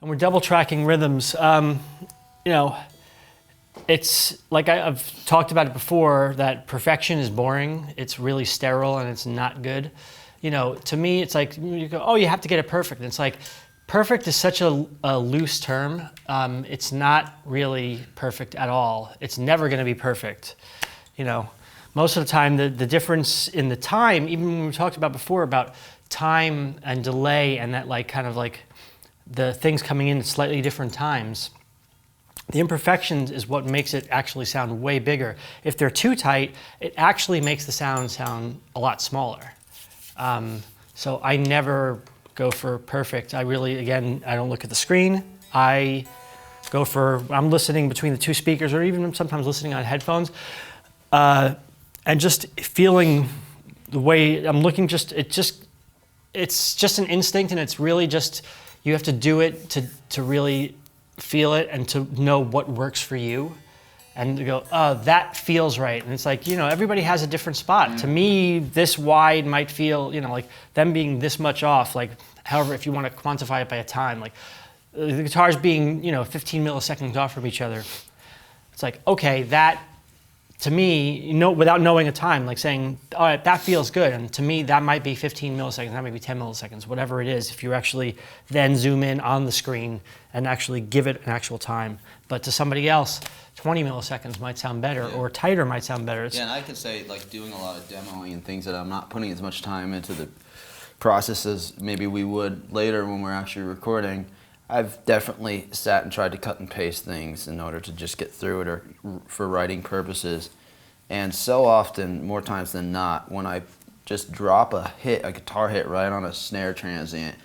and we're double tracking rhythms. You know, it's like I've talked about it before, that perfection is boring. It's really sterile and it's not good. You know, to me, it's like you go, oh, you have to get it perfect. And it's like, perfect is such a loose term. It's not really perfect at all. It's never going to be perfect. You know, most of the time, the difference in the time, even when we talked about before about time and delay and that like kind of like the things coming in at slightly different times, the imperfections is what makes it actually sound way bigger. If they're too tight, it actually makes the sound a lot smaller. So I never go for perfect. I really, again, I don't look at the screen. I go for, I'm listening between the two speakers or even sometimes listening on headphones and just feeling the way I'm looking, it's just an instinct, and it's really just, you have to do it to really feel it and to know what works for you and to go, oh, that feels right. And it's like, you know, everybody has a different spot. To me, this wide might feel, you know, like them being this much off, like however, if you want to quantify it by a time, like the guitars being, you know, 15 milliseconds off from each other. It's like, okay, that, to me, you know, without knowing a time, like saying, all right, that feels good. And to me, that might be 15 milliseconds, that might be 10 milliseconds, whatever it is, if you actually then zoom in on the screen and actually give it an actual time. But to somebody else, 20 milliseconds might sound better, or tighter might sound better. Yeah, and I can say, like, doing a lot of demoing and things that I'm not putting as much time into the process as maybe we would later when we're actually recording, I've definitely sat and tried to cut and paste things in order to just get through it or for writing purposes. And so often, more times than not, when I just drop a guitar hit right on a snare transient,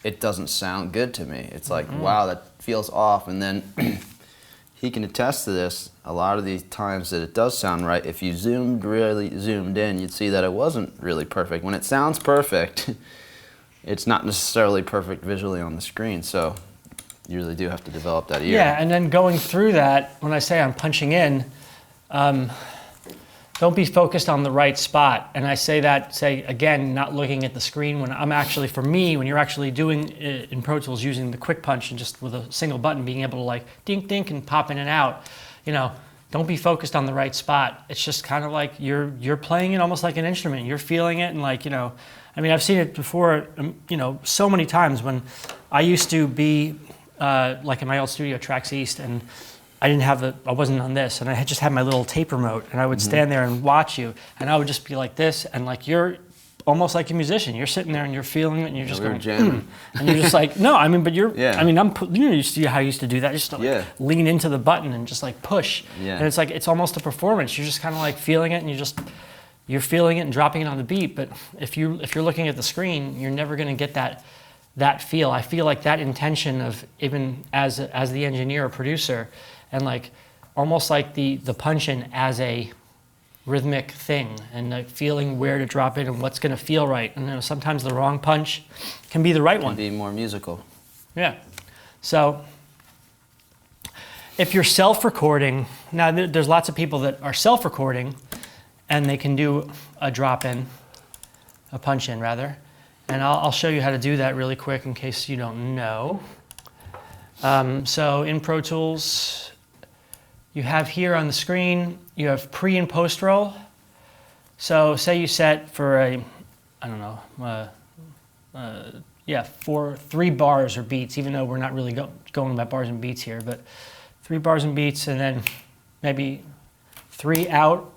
it doesn't sound good to me. It's like, wow, that feels off. And then he can attest to this. A lot of these times that it does sound right, if you really zoomed in, you'd see that it wasn't really perfect. When it sounds perfect, it's not necessarily perfect visually on the screen. So you really do have to develop that ear. Yeah, and then going through that, when I say I'm punching in, don't be focused on the right spot. And I say that, again, not looking at the screen. When I'm actually, for me, when you're actually doing it in Pro Tools using the quick punch and just with a single button being able to like dink dink and pop in and out, you know, don't be focused on the right spot. It's just kind of like you're playing it almost like an instrument. You're feeling it, and like, you know, I mean, I've seen it before, you know, so many times when I used to be like in my old studio, Tracks East, and I wasn't on this, and I just had my little tape remote, and I would stand there and watch you, and I would just be like this, and like you're almost like a musician. You're sitting there and you're feeling it, and you're just going, and you're just like, no, I mean, but you're, I mean, you know, you see how I used to do that, just to like lean into the button and just like push, and it's like, it's almost a performance. You're just kind of like feeling it, and you're feeling it and dropping it on the beat. But if you're looking at the screen, you're never going to get that feel. I feel like that intention of, even as the engineer or producer, and like almost like the punch-in as a rhythmic thing, and like feeling where to drop it and what's going to feel right. And you know, sometimes the wrong punch can be the right one. Can be more musical. Yeah. So if you're self-recording, now there's lots of people that are self-recording and they can do a drop-in, a punch-in rather. And I'll show you how to do that really quick in case you don't know. So in Pro Tools, you have here on the screen, you have pre and post roll. So say you set for a, I don't know, 3 bars or beats, even though we're not really going by bars and beats here, but 3 bars and beats, and then maybe 3 out.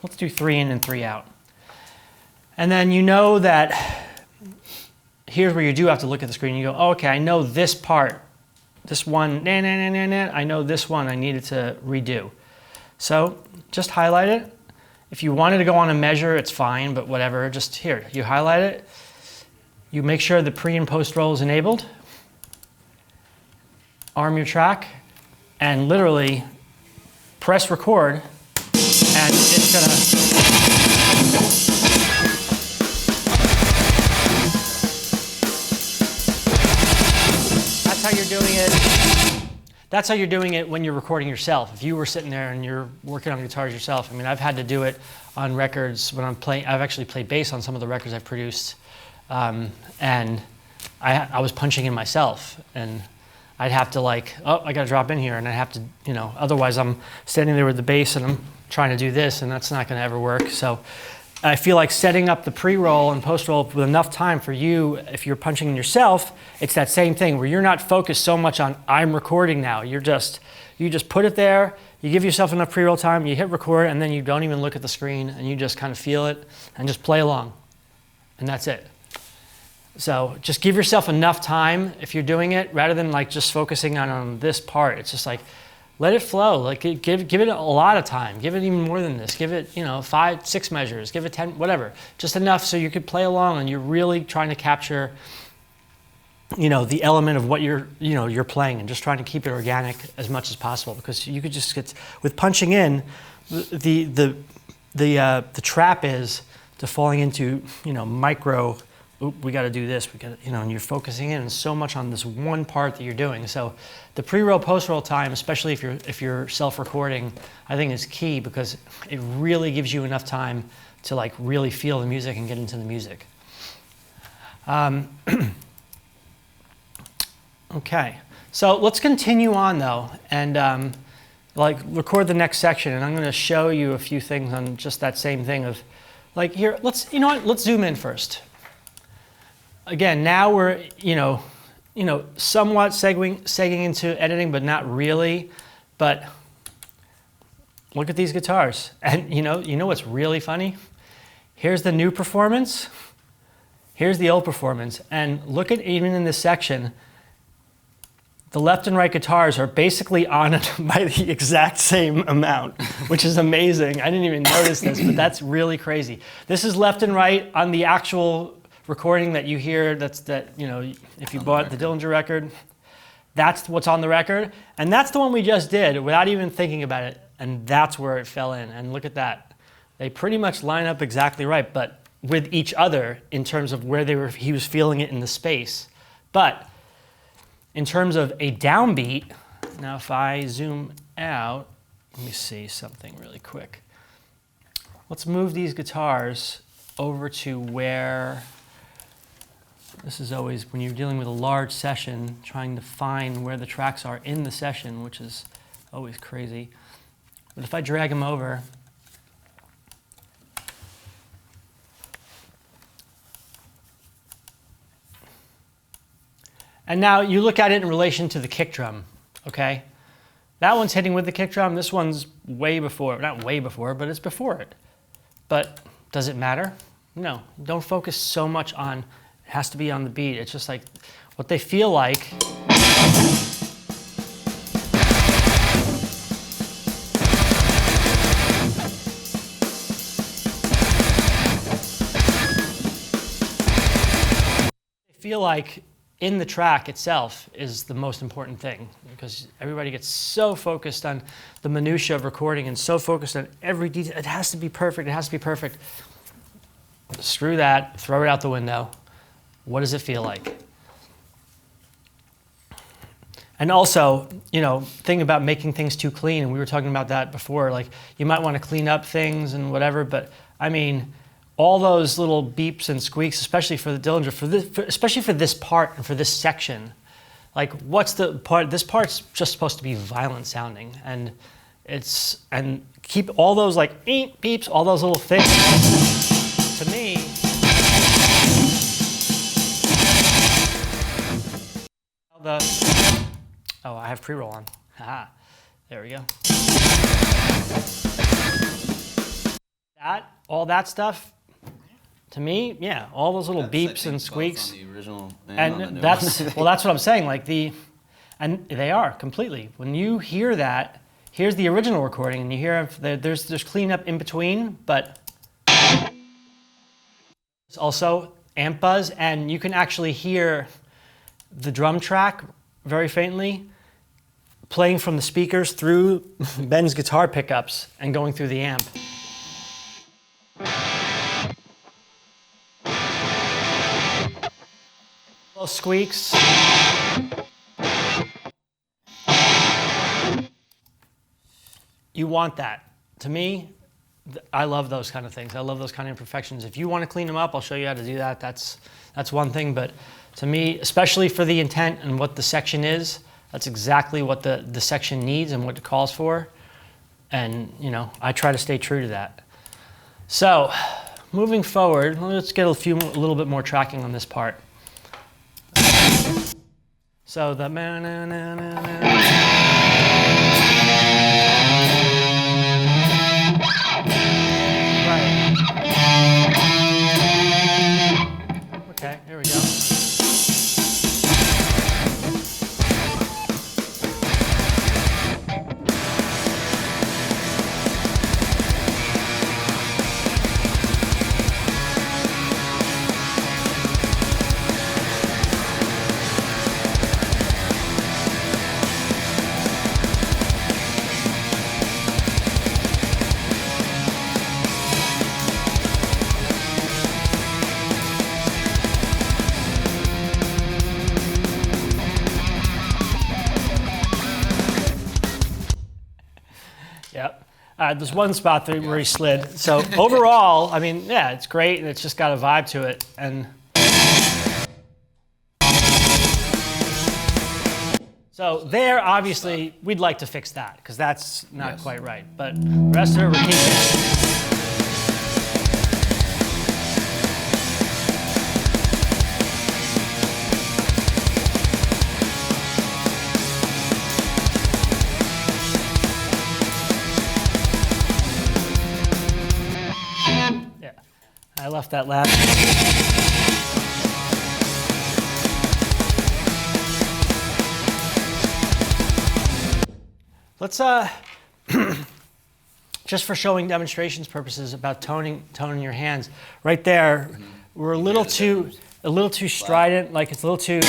Let's do 3 in and 3 out. And then you know that here's where you do have to look at the screen. You go, oh, okay, I know this part. This one, I know this one I needed to redo. So just highlight it. If you wanted to go on a measure, it's fine, but whatever, just here, you highlight it. You make sure the pre and post roll is enabled. Arm your track, and literally press record, and it's gonna, how you're doing it. That's how you're doing it when you're recording yourself. If you were sitting there and you're working on guitars yourself, I mean, I've had to do it on records when I'm playing. I've actually played bass on some of the records I've produced, and I was punching in myself, and I'd have to like, oh, I got to drop in here, and I have to, you know, otherwise I'm standing there with the bass and I'm trying to do this, and that's not going to ever work. So I feel like setting up the pre-roll and post-roll with enough time for you, if you're punching in yourself, it's that same thing where you're not focused so much on I'm recording now. You just put it there, you give yourself enough pre-roll time, you hit record, and then you don't even look at the screen, and you just kind of feel it and just play along, and that's it. So just give yourself enough time if you're doing it, rather than like just focusing on this part. It's just like, let it flow. Like give it a lot of time. Give it even more than this. Give it, you know, 5, 6 measures. Give it 10, whatever. Just enough so you could play along and you're really trying to capture, you know, the element of what you're playing, and just trying to keep it organic as much as possible, because you could just get, with punching in, the trap is to falling into, you know, micro. Oop, we got to do this. We got to, you know, and you're focusing in so much on this one part that you're doing. So the pre-roll, post-roll time, especially if you're self-recording, I think is key, because it really gives you enough time to like really feel the music and get into the music. Okay, so let's continue on though, and like record the next section, and I'm going to show you a few things on just that same thing of, like, here. You know what? Let's zoom in first. Again, now we're, you know, somewhat segging into editing, but not really. But look at these guitars, and you know what's really funny? Here's the new performance. Here's the old performance, and look at, even in this section, the left and right guitars are basically on it by the exact same amount, which is amazing. I didn't even notice this, but that's really crazy. This is left and right on the actual recording that you hear. You know, if you bought the Dillinger record, that's what's on the record, and that's the one we just did without even thinking about it, and that's where it fell in. And look at that. They pretty much line up exactly right, but with each other in terms of where he was feeling it in the space. But in terms of a downbeat, now if I zoom out, let me see something really quick. Let's move these guitars over to where, this is always, when you're dealing with a large session, trying to find where the tracks are in the session, which is always crazy. But if I drag them over, and now you look at it in relation to the kick drum, okay? That one's hitting with the kick drum. This one's way before, not way before, but it's before it. But does it matter? No, don't focus so much on, it has to be on the beat. It's just like what they feel like. They feel like in the track itself is the most important thing, because everybody gets so focused on the minutia of recording and so focused on every detail. It has to be perfect. It has to be perfect. Screw that. Throw it out the window. What does it feel like? And also, you know, thing about making things too clean, and we were talking about that before, like you might want to clean up things and whatever, but I mean, all those little beeps and squeaks, especially for the Dillinger, especially for this part and for this section, like what's the part? This part's just supposed to be violent sounding, and keep all those like beeps, all those little things. To me, oh, I have pre-roll on. Haha, there we go. All that stuff. To me, yeah, all those little beeps and squeaks. On the original and that's well, that's what I'm saying. Like and they are completely. When you hear that, here's the original recording, and you hear there's cleanup in between, but it's also amp buzz, and you can actually hear the drum track very faintly playing from the speakers through Ben's guitar pickups and going through the amp. Little squeaks. You want that. To me, I love those kind of things. I love those kind of imperfections. If you want to clean them up, I'll show you how to do that. That's one thing. But to me, especially for the intent and what the section is, that's exactly what the section needs and what it calls for. And, you know, I try to stay true to that. So, moving forward, let's get a little bit more tracking on this part. So the right. Okay, here we go. Yep. There's one spot where he slid. So overall, I mean, yeah, it's great, and it's just got a vibe to it. And so there, obviously, we'd like to fix that because that's not quite right. But the rest of it, we're keeping. I left that last. Let's just for showing demonstrations purposes about toning your hands. Right there, we're a little too strident, like it's a little too.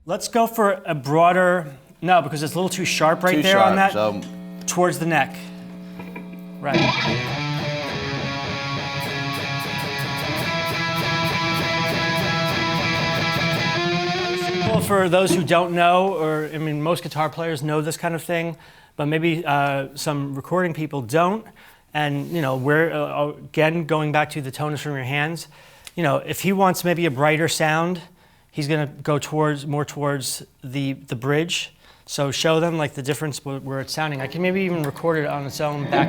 Let's go for a broader. No, because it's a little too sharp right there on that. So towards the neck. Right. Well, for those who don't know, or I mean, most guitar players know this kind of thing, but maybe some recording people don't. And you know, we're again going back to the tonus from your hands. You know, if he wants maybe a brighter sound, he's going to go more towards the bridge. So show them like the difference where it's sounding. I can maybe even record it on its own back.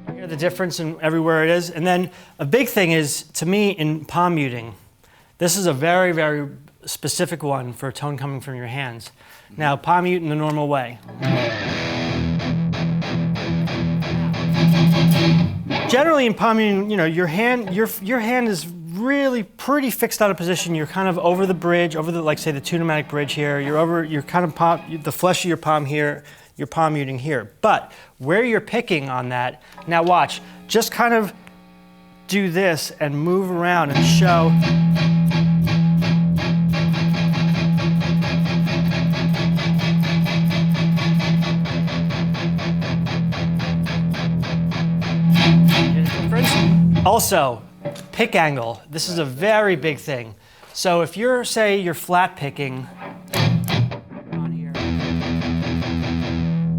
You hear the difference in everywhere it is. And then a big thing is, to me, in palm muting. This is a very, very specific one for a tone coming from your hands. Now, palm mute in the normal way. Generally in palm muting, you know, your hand is really pretty fixed out of position. You're kind of over the bridge, over the, like say the tunematic bridge here. You're kind of the flesh of your palm here. You're palm muting here. But where you're picking on that, now watch, just kind of do this and move around and show. Also, pick angle. This is a very big thing. So if you're, say, you're flat picking on here,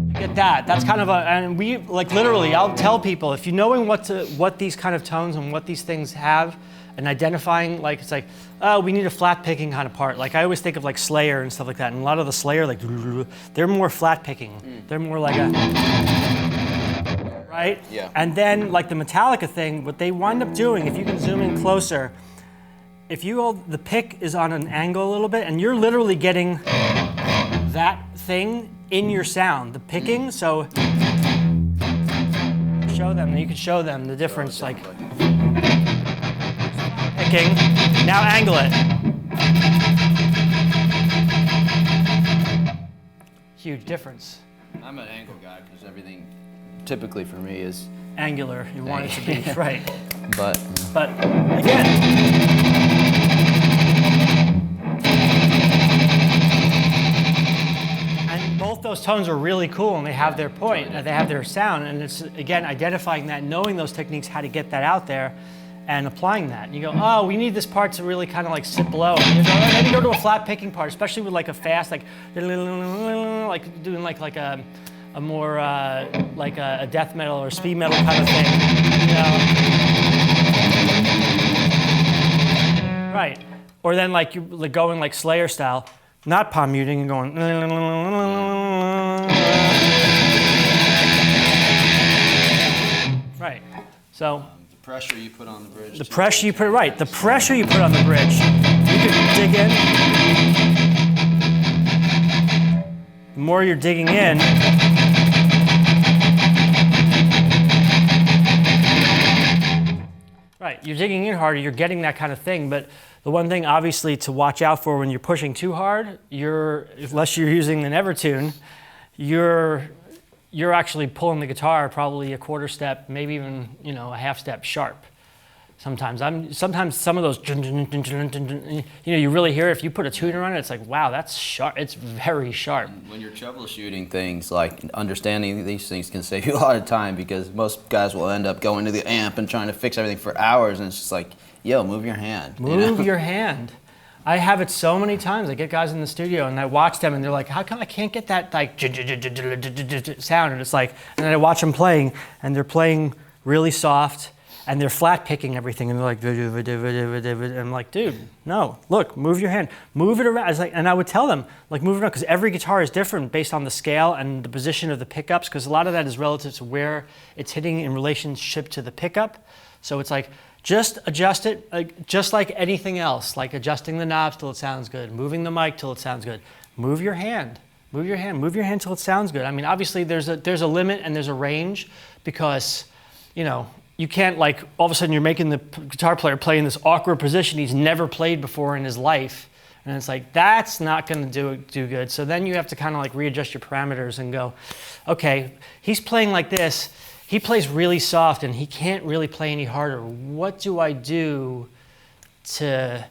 you get that. That's kind of a, and we, like literally, I'll tell people, if you're knowing what these kind of tones and what these things have, and identifying, like, it's like, oh, we need a flat picking kind of part. Like, I always think of like Slayer and stuff like that. And a lot of the Slayer, like, they're more flat picking. They're more like a, right? Yeah. And then, like the Metallica thing, what they wind up doing, if you can zoom in closer, if you hold, the pick is on an angle a little bit, and you're literally getting that thing in your sound, the picking, so show them, you can show them the difference, like picking, now angle it. Huge difference. I'm an angle guy because everything typically for me is angular. You want it to be right. But again, and both those those tones are really cool and they have their point, they have their sound, and it's, again, identifying that, knowing those techniques, how to get that out there, and applying that. You go, oh, we need this part to really kind of like sit below. And you go, oh, maybe go to a flat picking part, especially with like a fast, like doing like a more like a death metal or speed metal kind of thing. You know? Right. Or then like you going like Slayer style, not palm muting and going. Right. So. The pressure you put on the bridge. The pressure you put, right, the pressure you put on the bridge. You can dig in. The more you're digging in, right, you're digging in harder, you're getting that kind of thing, but the one thing obviously to watch out for when you're pushing too hard, unless you're using an Evertune, you're actually pulling the guitar probably a quarter step, maybe even a half step sharp. Sometimes some of those, you really hear it. If you put a tuner on it, it's like, wow, that's sharp. It's very sharp. When you're troubleshooting things, like understanding these things can save you a lot of time, because most guys will end up going to the amp and trying to fix everything for hours, and it's just like, yo, move your hand. Move your hand. I have it so many times. I get guys in the studio and I watch them and they're like, how come I can't get that like sound? And it's like, and then I watch them playing and they're playing really soft and they're flat picking everything and they're like, and I'm like, dude, no, look, move your hand, move it around. It's like, and I would tell them, like, move it around, because every guitar is different based on the scale and the position of the pickups, because a lot of that is relative to where it's hitting in relationship to the pickup. So it's like, just adjust it, just like anything else, like adjusting the knobs till it sounds good, moving the mic till it sounds good. Move your hand, move your hand, move your hand till it sounds good. I mean, obviously there's a limit and there's a range, because, you can't, like, all of a sudden you're making the guitar player play in this awkward position he's never played before in his life. And it's like, that's not gonna do good. So then you have to kind of like readjust your parameters and go, okay, he's playing like this. He plays really soft and he can't really play any harder. What do I do to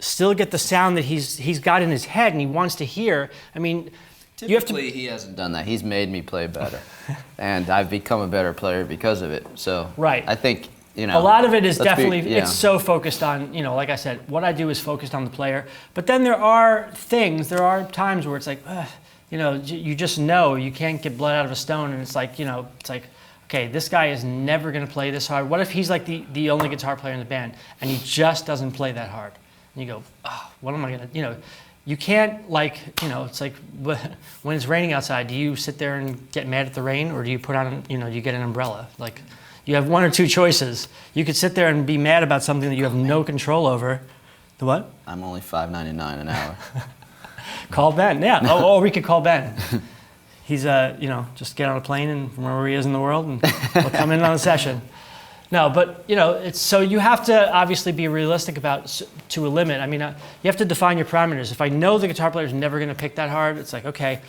still get the sound that he's got in his head and he wants to hear? I mean, typically he hasn't done that. He's made me play better. And I've become a better player because of it. So right. I think, a lot of it is definitely, it's so focused on, like I said, what I do is focused on the player. But then there are times where it's like, you just know you can't get blood out of a stone. And it's like, okay, this guy is never going to play this hard. What if he's like the only guitar player in the band and he just doesn't play that hard? And you go, oh, what am I going to, you can't, it's like when it's raining outside, do you sit there and get mad at the rain, or do you put on, do you get an umbrella? Like, you have one or two choices. You could sit there and be mad about something that you have no control over. The what? I'm only $5.99 an hour. Call Ben, yeah. Oh, we could call Ben. He's, just get on a plane and from wherever he is in the world, and he'll come in on a session. No, but, it's, so you have to obviously be realistic about, to a limit. I mean, you have to define your parameters. If I know the guitar player is never going to pick that hard, it's like, okay,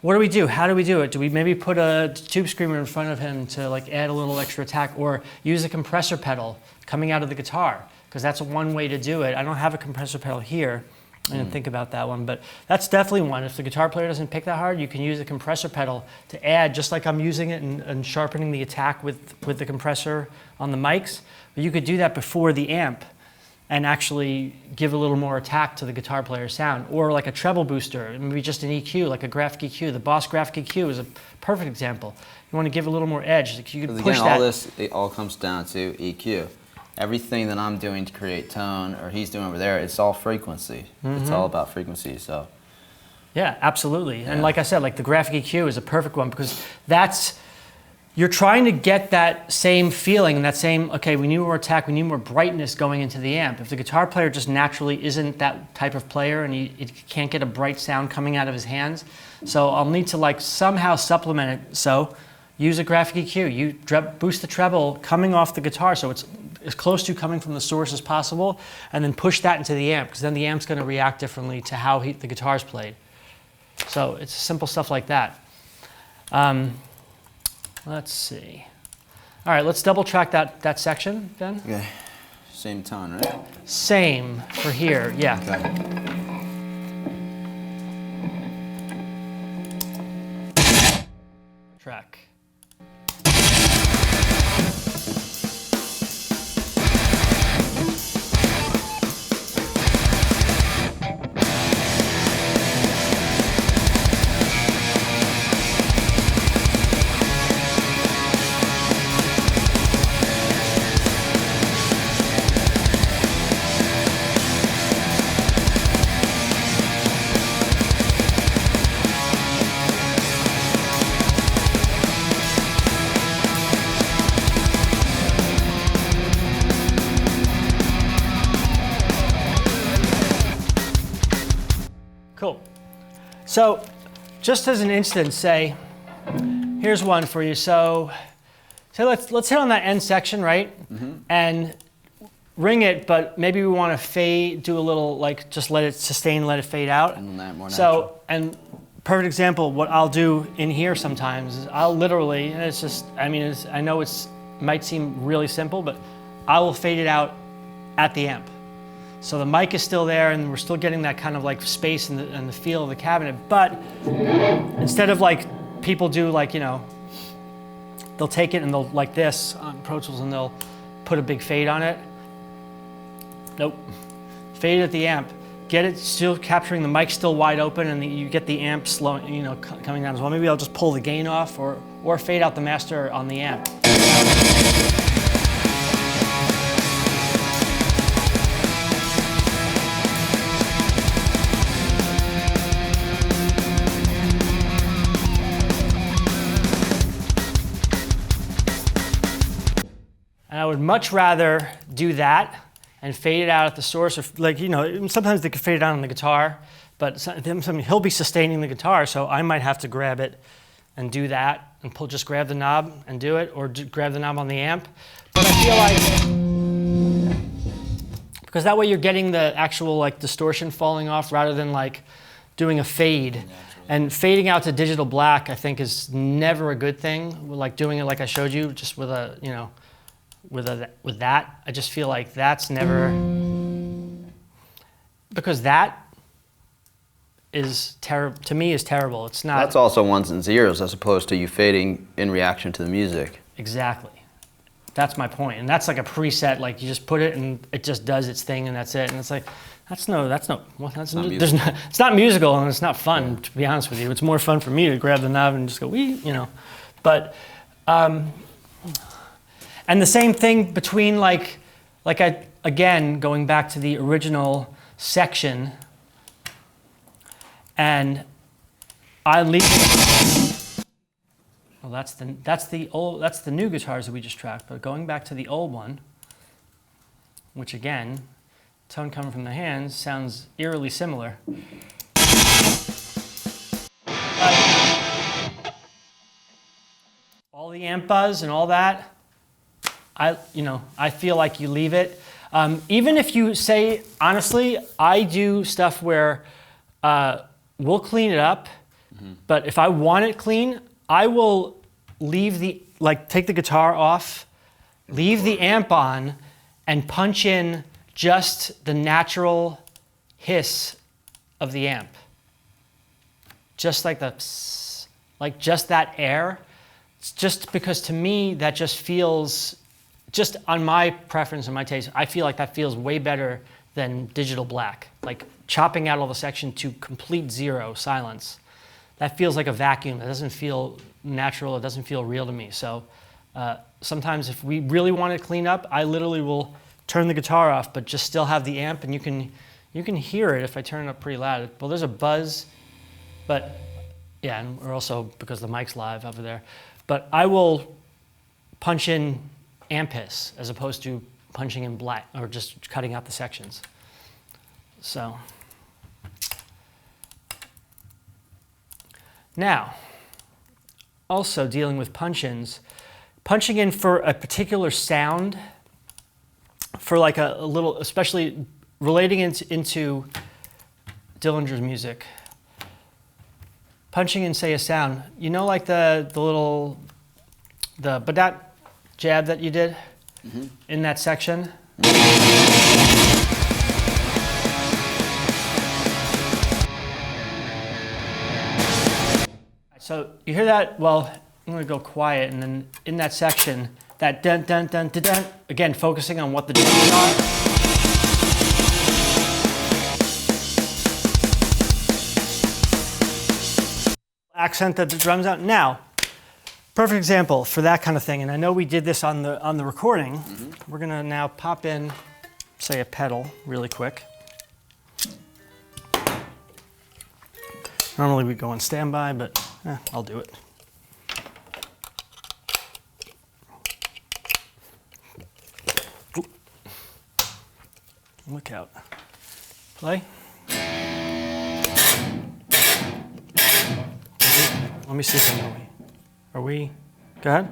what do we do? How do we do it? Do we maybe put a tube screamer in front of him to like add a little extra attack, or use a compressor pedal coming out of the guitar? Because that's one way to do it. I don't have a compressor pedal here. I didn't think about that one, but that's definitely one. If the guitar player doesn't pick that hard, you can use the compressor pedal to add, just like I'm using it and sharpening the attack with the compressor on the mics. But you could do that before the amp and actually give a little more attack to the guitar player's sound. Or like a treble booster, maybe just an EQ, like a graphic EQ. The Boss graphic EQ is a perfect example. You want to give a little more edge. Like you could push that. It all comes down to EQ. Everything that I'm doing to create tone, or he's doing over there, it's all frequency. Mm-hmm. It's all about frequency, so. Yeah, absolutely. Yeah. And like I said, like the graphic EQ is a perfect one, because you're trying to get that same feeling and that same, okay, we need more attack, we need more brightness going into the amp. If the guitar player just naturally isn't that type of player and he can't get a bright sound coming out of his hands, so I'll need to like somehow supplement it. So use a graphic EQ. You boost the treble coming off the guitar so it's as close to coming from the source as possible, and then push that into the amp, because then the amp's going to react differently to how the guitar's played. So it's simple stuff like that. Let's see. All right, let's double track that section, Ben. Okay. Same tone, right? Same for here, yeah. Okay. track. Cool. So just as an instance, say, here's one for you. So let's hit on that end section, right? And ring it, but maybe we want to fade, do a little, like, just let it sustain, let it fade out. And that more natural. So, and perfect example, what I'll do in here sometimes is I'll literally, and it's just, I mean, I know it might seem really simple, but I will fade it out at the amp. So the mic is still there and we're still getting that kind of like space and the feel of the cabinet. But instead of like people do, like, you know, they'll take it and they'll like this on Pro Tools and they'll put a big fade on it. Nope. Fade it at the amp. Get it still capturing the mic still wide open and you get the amp slowing, you know, coming down as well. Maybe I'll just pull the gain off or fade out the master on the amp. And I would much rather do that and fade it out at the source, or like, you know, sometimes they can fade it out on the guitar, but he'll be sustaining the guitar, so I might have to grab it and do that and just grab the knob and do it, or grab the knob on the amp. But I feel like, because that way you're getting the actual like distortion falling off rather than like doing a fade. And fading out to digital black, I think, is never a good thing. Like doing it like I showed you, just with a, you know, with that, I just feel like that's never, because that is terrible, to me is terrible. It's not. That's also ones and zeros as opposed to you fading in reaction to the music. Exactly. That's my point. And that's like a preset, like you just put it and it just does its thing and that's it. And it's like, it's not musical and it's not fun, to be honest with you. It's more fun for me to grab the knob and just go, wee, you know. But, and the same thing between again, going back to the original section, and I leave. Well, that's the new guitars that we just tracked. But going back to the old one, which again, tone coming from the hands sounds eerily similar. All the amp buzz and all that. I feel like you leave it. Even if you say, honestly, I do stuff where we'll clean it up, but if I want it clean, I will leave take the guitar off, leave the amp on, and punch in just the natural hiss of the amp. Just like just that air. It's just because to me, that just feels, just on my preference and my taste, I feel like that feels way better than digital black. Like chopping out all the section to complete zero silence. That feels like a vacuum. It doesn't feel natural. It doesn't feel real to me. So sometimes if we really want to clean up, I literally will turn the guitar off, but just still have the amp, and you can hear it if I turn it up pretty loud. Well, there's a buzz, but yeah, and we're also, because the mic's live over there, but I will punch in amp hiss as opposed to punching in black or just cutting out the sections. So now, also dealing with punch-ins, punching in for a particular sound, for like a little, especially relating into Dillinger's music, punching in, say, a sound, you know, like the badat jab that you did in that section? So you hear that? Well, I'm gonna go quiet, and then in that section, that dun dun dun dun dun, again, focusing on what the drums are. Accent that the drums out. Now, perfect example for that kind of thing, and I know we did this on the recording. We're gonna now pop in, say, a pedal really quick. Normally we go on standby, but I'll do it. Ooh. Look out. Play. Let me see if I know. Are we? Go ahead.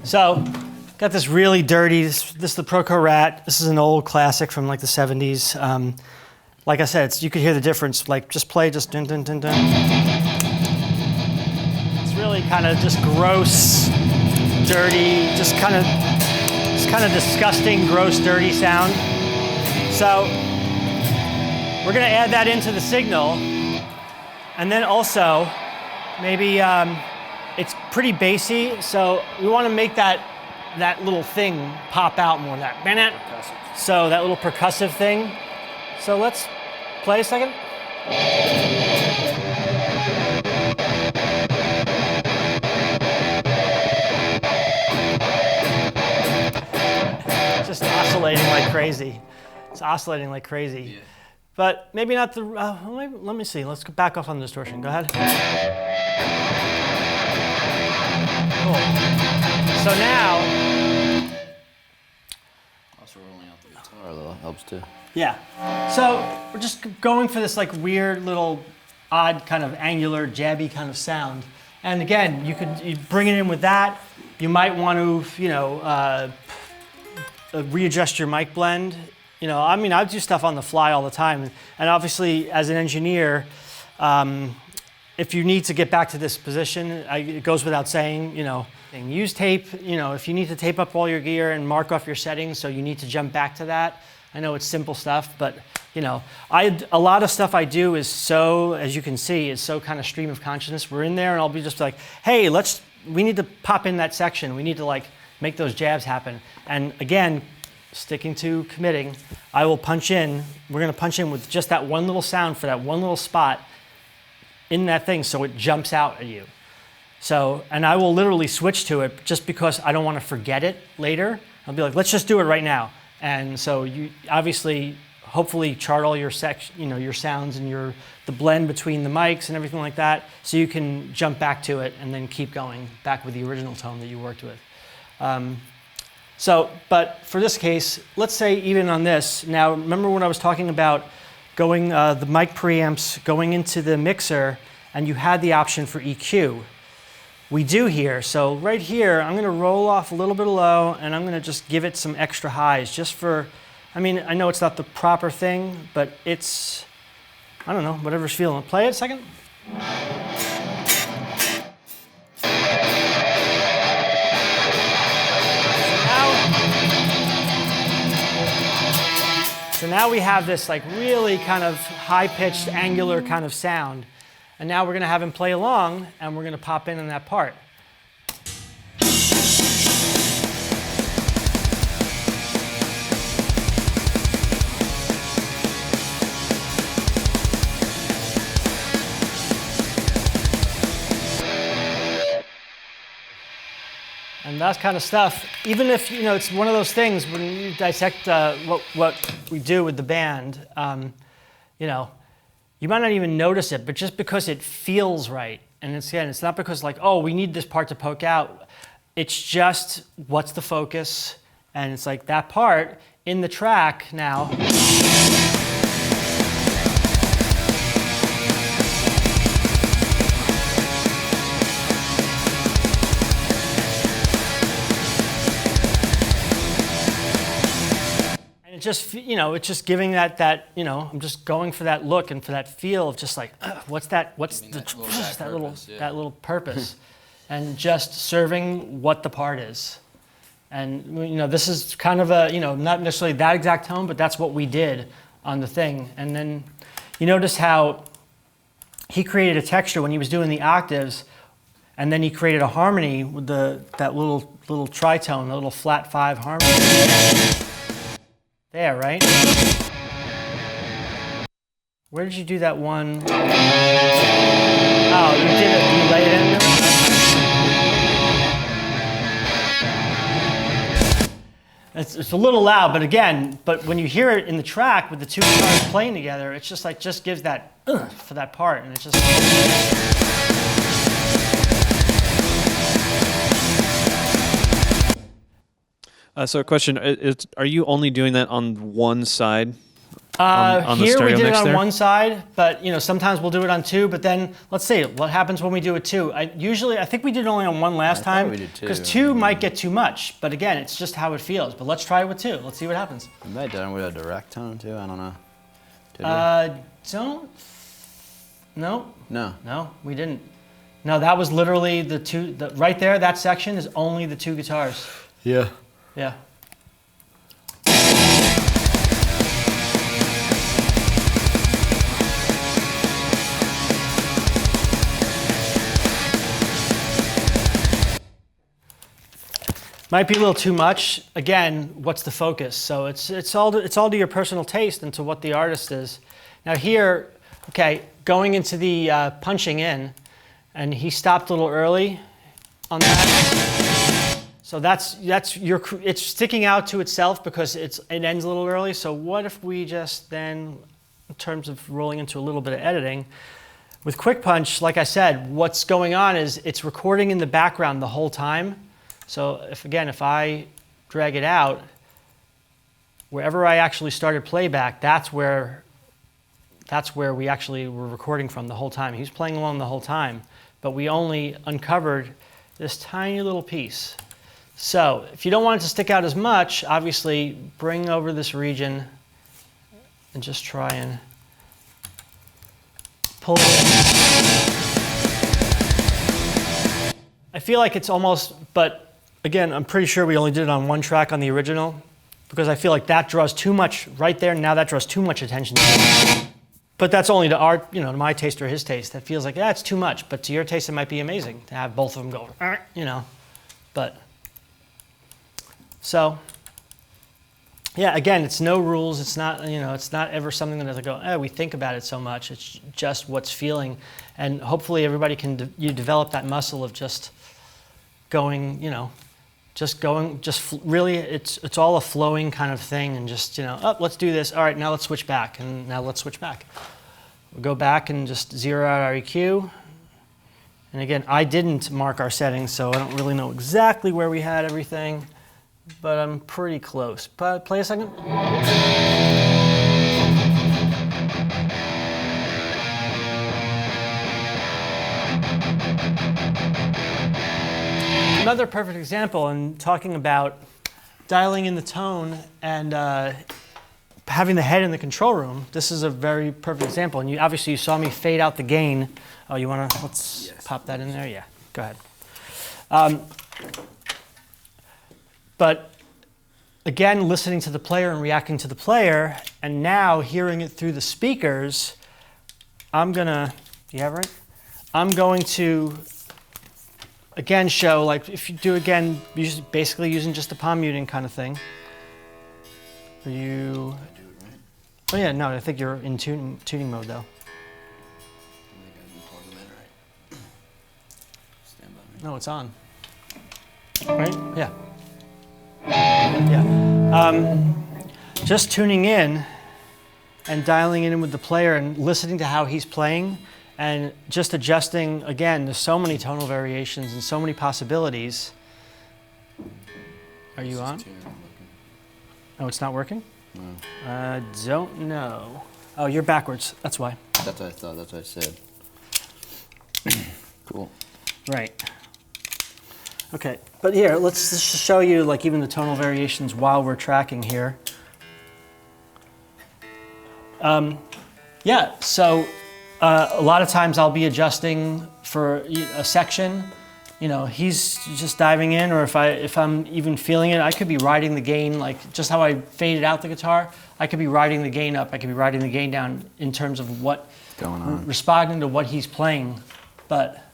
So, got this really dirty, this is the Proco Rat. This is an old classic from like the 70s. Like I said, you could hear the difference. Like, just play, just dun dun dun dun. It's really kind of just gross, dirty, just kind of disgusting, gross, dirty sound. So, we're gonna add that into the signal. And then also, maybe, it's pretty bassy, so we want to make that little thing pop out more. That percussive. So that little percussive thing. So let's play a second. It's just oscillating like crazy. It's oscillating like crazy. Yeah. But maybe not the. Let me see. Let's go back off on the distortion. Go ahead. Cool. So now, also rolling out the guitar though helps too. Yeah. So we're just going for this like weird little odd kind of angular jabby kind of sound. And again, you bring it in with that. You might want to readjust your mic blend. I mean, I do stuff on the fly all the time, and obviously as an engineer. If you need to get back to this position, it goes without saying, use tape, if you need to tape up all your gear and mark off your settings, so you need to jump back to that. I know it's simple stuff, but, a lot of stuff I do is so, as you can see, is so kind of stream of consciousness. We're in there and I'll be just like, hey, we need to pop in that section. We need to make those jabs happen. And again, sticking to committing, I will punch in, we're gonna punch in with just that one little sound for that one little spot in that thing, so it jumps out at you. So, and I will literally switch to it just because I don't want to forget it later. I'll be like, let's just do it right now. And so you obviously, hopefully chart all your your sounds and the blend between the mics and everything like that, so you can jump back to it and then keep going back with the original tone that you worked with. But for this case, let's say even on this, now remember when I was talking about going the mic preamps going into the mixer, and you had the option for EQ. We do here. So right here, I'm going to roll off a little bit low, and I'm going to just give it some extra highs, just for. I mean, I know it's not the proper thing, but it's, I don't know, whatever's feeling. Play it a second. So now we have this really kind of high-pitched, angular kind of sound. And now we're going to have him play along, and we're going to pop in on that part. And that kind of stuff, even if, it's one of those things when you dissect what we do with the band, you might not even notice it, but just because it feels right. And it's not because we need this part to poke out. It's just what's the focus. And it's like that part in the track now. just, it's just giving that, I'm just going for that look and for that feel of just like, what's that little purpose, and just serving what the part is. And, this is kind of a, not necessarily that exact tone, but that's what we did on the thing. And then you notice how he created a texture when he was doing the octaves, and then he created a harmony with that little tritone, the little flat 5 harmony. There, right? Where did you do that one? Oh, you did it. You lay it in there? It's a little loud, but when you hear it in the track with the two guitars playing together, it's just gives that for that part, and it's just. So a question, are you only doing that on one side? On the here stereo we did mix it on there? one side, but sometimes we'll do it on two, but then let's see what happens when we do it two. I think we did it only on one last time, because two might get too much, but again, it's just how it feels. But let's try it with two. Let's see what happens. We might have done it with a direct tone too, I don't know. Did we? No, we didn't. No, that was literally the two, right there, that section is only the two guitars. Yeah. Yeah. Might be a little too much. Again, what's the focus? So it's all to your personal taste and to what the artist is. Now here, okay, going into the punching in, and he stopped a little early on that. So it's sticking out to itself because it ends a little early. So what if we just then, in terms of rolling into a little bit of editing, with Quick Punch, like I said, what's going on is it's recording in the background the whole time. So if I drag it out, wherever I actually started playback, that's where we actually were recording from the whole time. He was playing along the whole time, but we only uncovered this tiny little piece. So if you don't want it to stick out as much, obviously bring over this region and just try and pull it in. I feel like it's almost, but again, I'm pretty sure we only did it on one track on the original, because I feel like that draws too much right there. Now that draws too much attention to it. But that's only to our, to my taste or his taste. That feels like, it's too much. But to your taste, it might be amazing to have both of them go, But, so, yeah, again, it's no rules. It's not, it's not ever something that I go, we think about it so much. It's just what's feeling. And hopefully everybody can, you develop that muscle of just going, really, it's all a flowing kind of thing, and just, let's do this. All right, now let's switch back, and now let's switch back. We'll go back and just zero out our EQ. And again, I didn't mark our settings, so I don't really know exactly where we had everything, but I'm pretty close. But play a second. Another perfect example in talking about dialing in the tone and having the head in the control room. This is a very perfect example. And obviously you saw me fade out the gain. Oh, you want to, let's pop that in there? Yeah, go ahead. But again, listening to the player and reacting to the player, and now hearing it through the speakers, I'm going to again show, like if you do again, basically using just the palm muting kind of thing. Are you? Oh yeah, no, I think you're in tuning mode though. No, it's on. Right? Yeah. Yeah. Just tuning in and dialing in with the player and listening to how he's playing. And just adjusting, again, there's so many tonal variations and so many possibilities. Are you on? Oh, it's not working? No. Don't know. Oh, you're backwards. That's why. That's what I thought. That's what I said. Cool. Right. Okay. But here, let's just show you like even the tonal variations while we're tracking here. Yeah, so a lot of times I'll be adjusting for a section. You know, he's just diving in, or if I'm even feeling it, I could be riding the gain, like just how I faded out the guitar, I could be riding the gain up, I could be riding the gain down in terms of what, going on. responding to what he's playing. But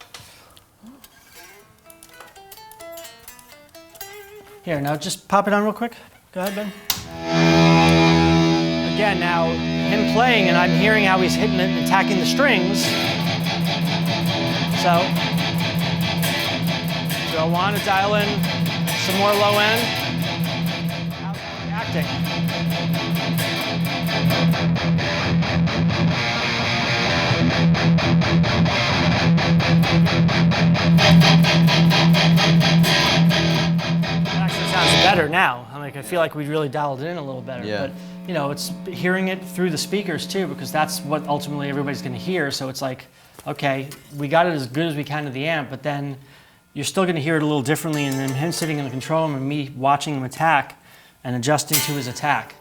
here, now just pop it on real quick. Go ahead, Ben. Again, now him playing, and I'm hearing how he's hitting it and attacking the strings. So I want to dial in some more low end. How's he reacting? It actually sounds better now. I feel like we really dialed it in a little better. Yeah. But you know, it's hearing it through the speakers too, because that's what ultimately everybody's going to hear. So it's like, okay, we got it as good as we can to the amp, but then you're still going to hear it a little differently, and then him sitting in the control room and me watching him attack and adjusting to his attack.